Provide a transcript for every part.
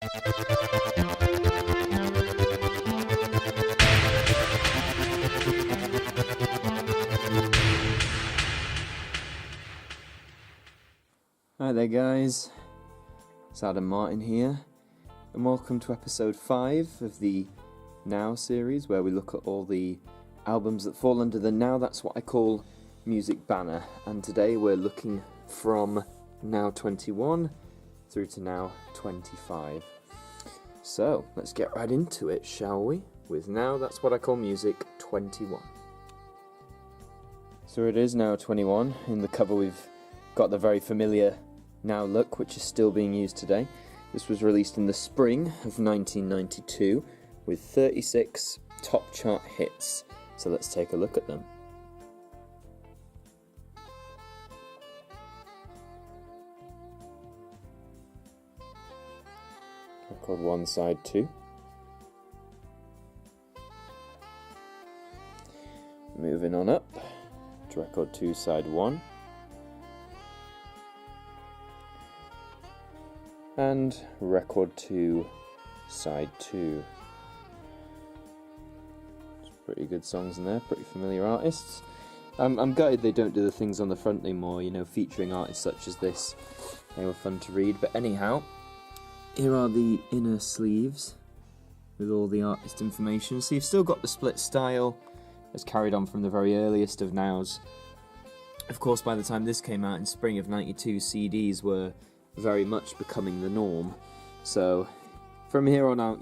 Hi there guys, it's Martyn here, and welcome to episode 5 of the Now series, where we look at all the albums that fall under the Now That's What I Call Music banner, and today we're looking from Now 21 through to Now 25. So, let's get right into it, shall we, with Now That's What I Call Music 21. So it is Now 21. In the cover we've got the very familiar Now look, which is still being used today. This was released in the spring of 1992 with 36 top chart hits. So let's take a look at them. Record 1, side 2. Moving on up to record 2, side 1. And record 2, side 2. Pretty good songs in there, pretty familiar artists. I'm gutted they don't do the things on the front anymore, you know, featuring artists such as this. They were fun to read, but anyhow, here are the inner sleeves with all the artist information. So you've still got the split style as carried on from the very earliest of Nows. Of course, by the time this came out in spring of 92, CDs were very much becoming the norm, so from here on out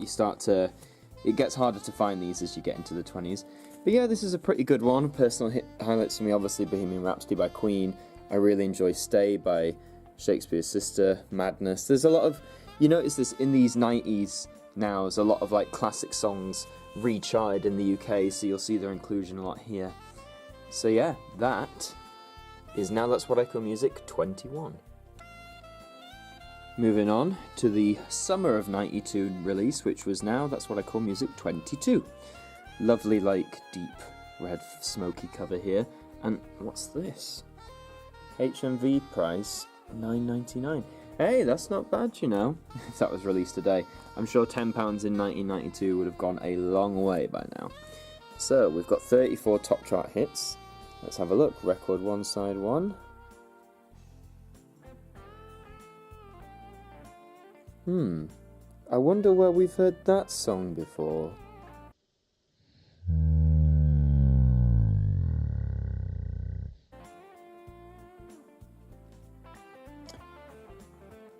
it gets harder to find these as you get into the 20s. But yeah, this is a pretty good one. Personal hit highlights for me, obviously Bohemian Rhapsody by Queen. I really enjoy Stay by Shakespeare's Sister, Madness. There's a lot of, you notice this in these 90s Nows, a lot of like classic songs recharted in the UK, so you'll see their inclusion a lot here. So yeah, that is Now That's What I Call Music 21. Moving on to the summer of 92 release, which was Now That's What I Call Music 22. Lovely, like, deep red smoky cover here. And what's this? HMV price $9.99. Hey, that's not bad, you know, if that was released today. I'm sure £10 in 1992 would have gone a long way by now. So, we've got 34 top chart hits. Let's have a look. Record 1, side 1. I wonder where we've heard that song before.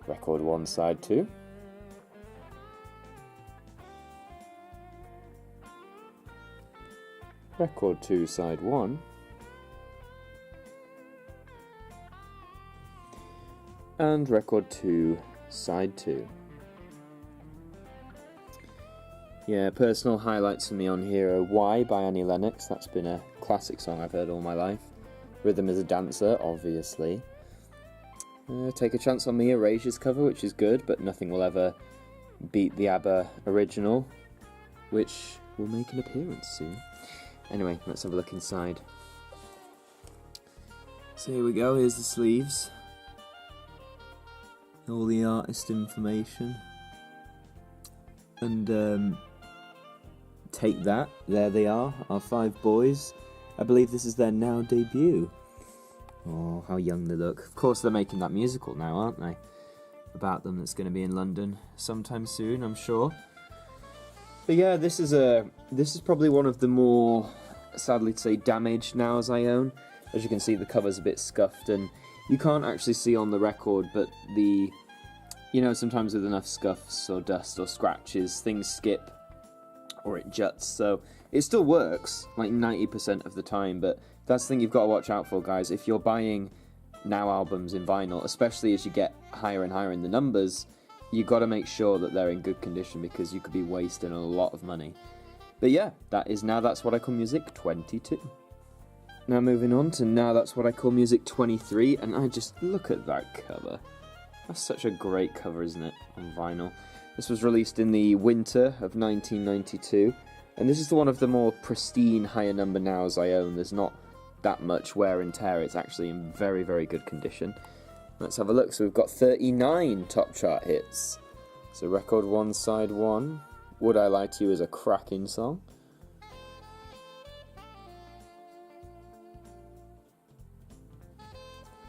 Record 1, side 2. Record 2, side 1. And record 2, side 2. Yeah, personal highlights for me on here are Why by Annie Lennox. That's been a classic song I've heard all my life. Rhythm is a Dancer, obviously. Take a Chance on Me, Erasure's cover, which is good, but nothing will ever beat the ABBA original, which will make an appearance soon. Anyway, let's have a look inside. So here we go, here's the sleeves. All the artist information. And take that, there they are, our 5 boys. I believe this is their Now debut. Oh, how young they look. Of course they're making that musical now, aren't they? About them, that's going to be in London sometime soon, I'm sure. But yeah, this is probably one of the more, sadly to say, damaged Nows I own. As you can see, the cover's a bit scuffed, and you can't actually see on the record, but you know, sometimes with enough scuffs or dust or scratches, things skip or it juts, so it still works like 90% of the time, but that's the thing you've got to watch out for, guys. If you're buying Now albums in vinyl, especially as you get higher and higher in the numbers, you've got to make sure that they're in good condition, because you could be wasting a lot of money. But yeah, that is Now That's What I Call Music 22. Now moving on to Now That's What I Call Music 23, and I just look at that cover. That's such a great cover, isn't it, on vinyl? This was released in the winter of 1992, and this is one of the more pristine higher number Nows I own. There's not that much wear and tear, it's actually in very, very good condition. Let's have a look. So we've got 39 top chart hits. So record 1, side 1. Would I Lie to You is a cracking song.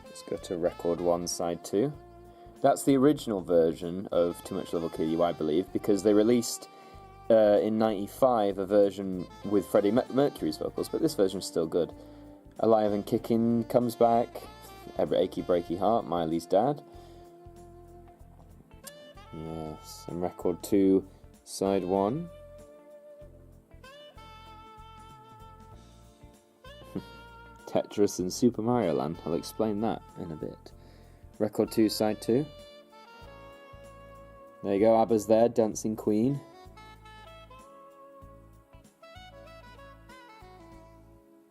Let's go to record 1, side 2. That's the original version of Too Much Love Will Kill You, I believe, because they released in 95 a version with Freddie Mercury's vocals, but this version is still good. Alive and Kicking comes back. Every Achy Breaky Heart, Miley's dad. Yes, and record 2, side 1. Tetris and Super Mario Land. I'll explain that in a bit. Record 2, side 2. There you go, ABBA's there, Dancing Queen.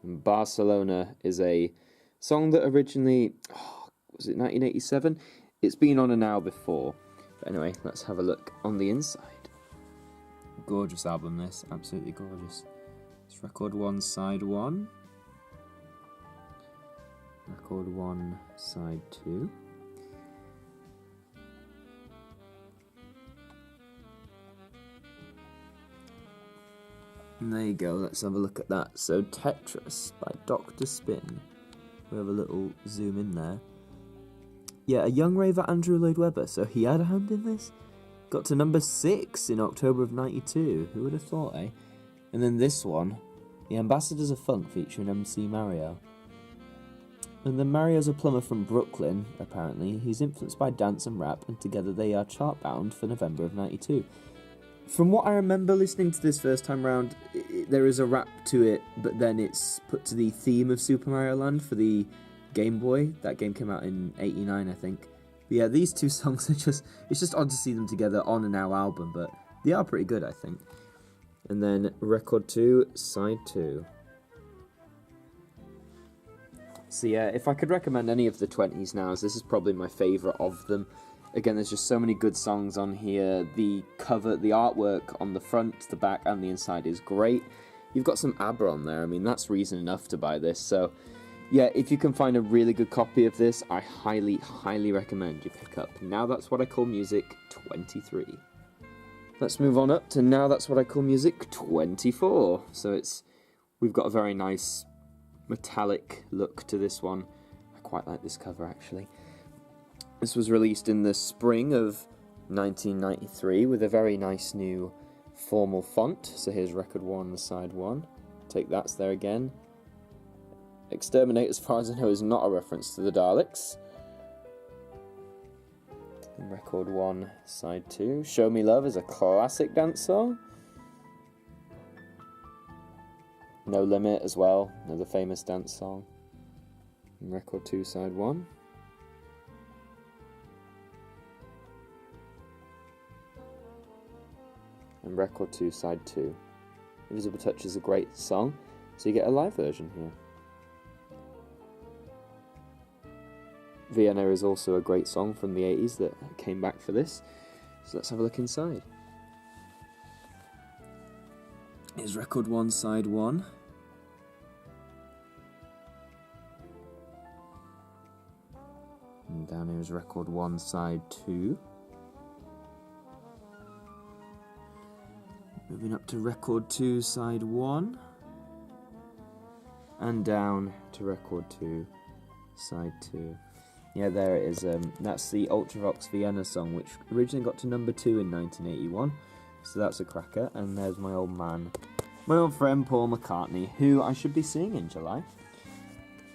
And Barcelona is a song that originally, was it 1987? It's been on a now before. But anyway, let's have a look on the inside. Gorgeous album this, absolutely gorgeous. It's record 1, side 1. Record 1, side 2. And there you go, let's have a look at that. So Tetris by Dr. Spin. We have a little zoom in there. Yeah, a young raver Andrew Lloyd Webber, so he had a hand in this? Got to number 6 in October of 92. Who would have thought, eh? And then this one, The Ambassadors of Funk featuring MC Mario. And then Mario's a plumber from Brooklyn, apparently. He's influenced by dance and rap, and together they are chart-bound for November of 92. From what I remember listening to this first time round, there is a rap to it, but then it's put to the theme of Super Mario Land for the Game Boy. That game came out in 89, I think. But yeah, these two songs are it's just odd to see them together on a Now album, but they are pretty good, I think. And then record 2, side 2. So yeah, if I could recommend any of the 20s Nows, this is probably my favourite of them. Again, there's just so many good songs on here. The cover, the artwork on the front, the back, and the inside is great. You've got some ABBA on there. I mean, that's reason enough to buy this. So yeah, if you can find a really good copy of this, I highly, highly recommend you pick up Now That's What I Call Music 23. Let's move on up to Now That's What I Call Music 24. So we've got a very nice metallic look to this one. I quite like this cover, actually. This was released in the spring of 1993 with a very nice new formal font. So here's record 1, side 1. Take That's there again. Exterminate, as far as I know, is not a reference to the Daleks. And record 1, side 2. Show Me Love is a classic dance song. No Limit as well, another famous dance song. And record 2, side 1. And record 2, side 2. Invisible Touch is a great song, so you get a live version here. Vienna is also a great song from the 80s that came back for this. So let's have a look inside. Here's record 1, side 1. And down here is record 1, side 2. Moving up to record 2, side 1. And down to record 2, side 2. Yeah, there it is. That's the Ultravox Vienna song, which originally got to number 2 in 1981. So that's a cracker. And there's my old man, my old friend Paul McCartney, who I should be seeing in July.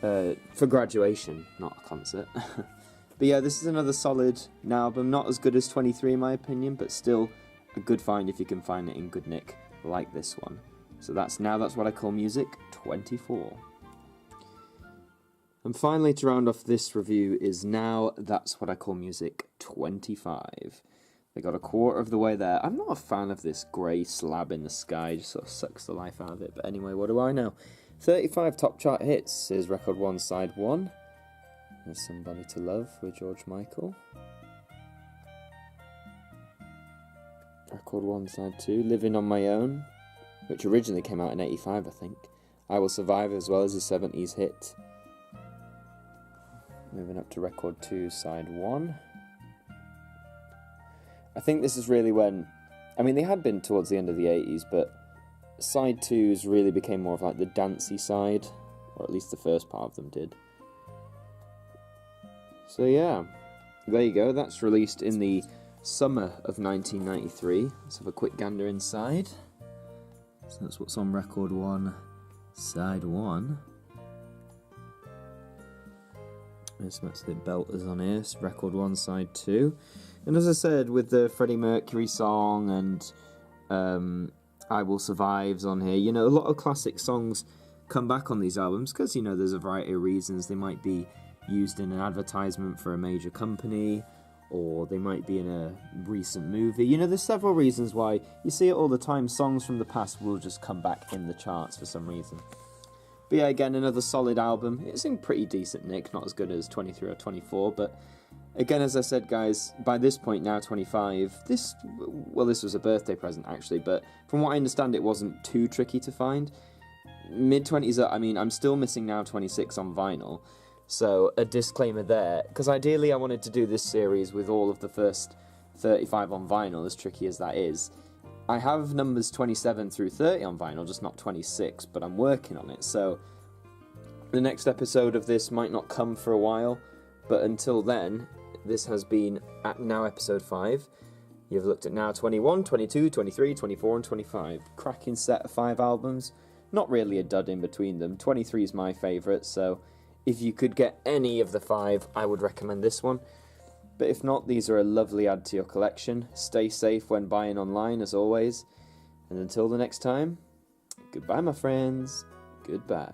For graduation, not a concert. But yeah, this is another solid Now album. Not as good as 23 in my opinion, but still a good find if you can find it in good nick like this one. So that's Now That's What I Call Music 24. And finally, to round off this review is Now That's What I Call Music 25. They got a quarter of the way there. I'm not a fan of this grey slab in the sky, just sort of sucks the life out of it. But anyway, what do I know? 35 top chart hits is record 1, side 1. There's Somebody to Love with George Michael. Record 1, side 2. Living on My Own, which originally came out in 85, I think. I Will Survive, as well as a 70s hit. Moving up to record 2, side 1. I think this is really when, I mean, they had been towards the end of the 80s, but side 2s really became more of like the dancey side, or at least the first part of them did. So yeah, there you go, that's released in the summer of 1993. Let's have a quick gander inside. So that's what's on record 1, side 1. There's some absolute belters on here. It's record 1, side 2. And as I said, with the Freddie Mercury song and I Will Survive's on here, you know, a lot of classic songs come back on these albums because, you know, there's a variety of reasons. They might be used in an advertisement for a major company, or they might be in a recent movie. You know, there's several reasons why. You see it all the time. Songs from the past will just come back in the charts for some reason. But yeah, again, another solid album. It's in pretty decent nick, not as good as 23 or 24, but again, as I said, guys, by this point now, 25, this was a birthday present, actually, but from what I understand, it wasn't too tricky to find. Mid-20s, I mean, I'm still missing Now 26 on vinyl, so a disclaimer there, because ideally I wanted to do this series with all of the first 35 on vinyl, as tricky as that is. I have numbers 27 through 30 on vinyl, just not 26, but I'm working on it, so the next episode of this might not come for a while, but until then, this has been at Now episode 5. You've looked at Now 21, 22, 23, 24 and 25. Cracking set of 5 albums. Not really a dud in between them. 23 is my favourite, so if you could get any of the 5, I would recommend this one. But if not, these are a lovely add to your collection. Stay safe when buying online, as always. And until the next time, goodbye, my friends. Goodbye.